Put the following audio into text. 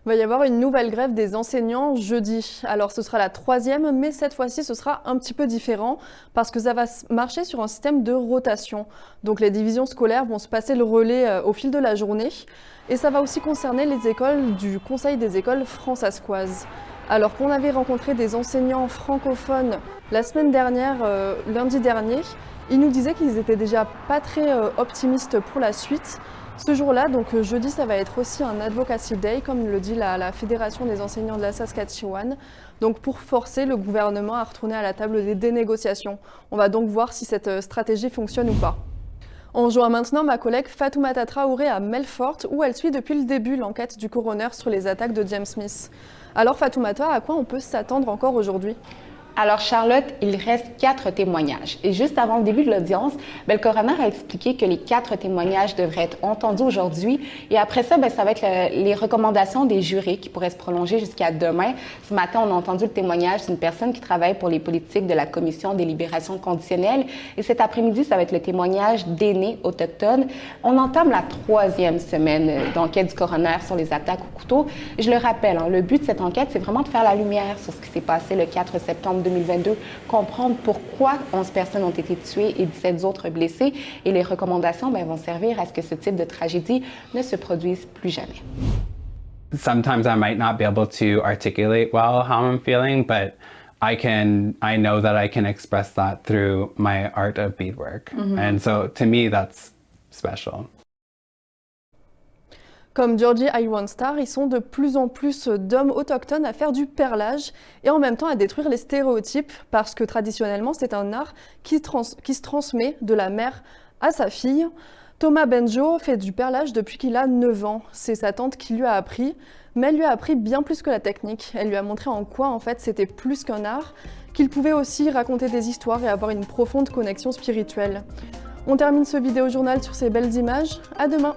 Il va y avoir une nouvelle grève des enseignants jeudi. Alors ce sera la 3e, mais cette fois-ci ce sera un petit peu différent parce que ça va marcher sur un système de rotation. Donc les divisions scolaires vont se passer le relais au fil de la journée et ça va aussi concerner les écoles du Conseil des écoles fransaskoises. Alors qu'on avait rencontré des enseignants francophones la semaine dernière, lundi dernier, ils nous disaient qu'ils étaient déjà pas très optimistes pour la suite. Ce jour-là, donc jeudi, ça va être aussi un Advocacy Day, comme le dit la Fédération des enseignants de la Saskatchewan, donc pour forcer le gouvernement à retourner à la table des négociations. On va donc voir si cette stratégie fonctionne ou pas. On rejoint maintenant ma collègue Fatoumata Traoré à Melfort, où elle suit depuis le début l'enquête du coroner sur les attaques de James Smith. Alors Fatoumata, à quoi on peut s'attendre encore aujourd'hui ? Alors Charlotte, il reste 4 témoignages. Et juste avant le début de l'audience, le coroner a expliqué que les 4 témoignages devraient être entendus aujourd'hui. Et après ça, ça va être les recommandations des jurés qui pourraient se prolonger jusqu'à demain. Ce matin, on a entendu le témoignage d'une personne qui travaille pour les politiques de la Commission des libérations conditionnelles. Et cet après-midi, ça va être le témoignage d'aînés autochtones. On entame la 3e semaine d'enquête du coroner sur les attaques au couteau. Je le rappelle, le but de cette enquête, c'est vraiment de faire la lumière sur ce qui s'est passé le 4 septembre 2022, comprendre pourquoi 11 personnes ont été tuées et 17 autres blessées. Et les recommandations vont servir à ce que ce type de tragédie ne se produise plus jamais. Sometimes I might not be able to articulate well how I'm feeling, but I know that I can express that through my art of beadwork. And so to me, that's special. Comme Georgie Iron Star, ils sont de plus en plus d'hommes autochtones à faire du perlage et en même temps à détruire les stéréotypes parce que traditionnellement c'est un art qui se transmet de la mère à sa fille. Thomas Benjo fait du perlage depuis qu'il a 9 ans. C'est sa tante qui lui a appris, mais elle lui a appris bien plus que la technique. Elle lui a montré en quoi en fait c'était plus qu'un art, qu'il pouvait aussi raconter des histoires et avoir une profonde connexion spirituelle. On termine ce vidéo journal sur ces belles images. À demain!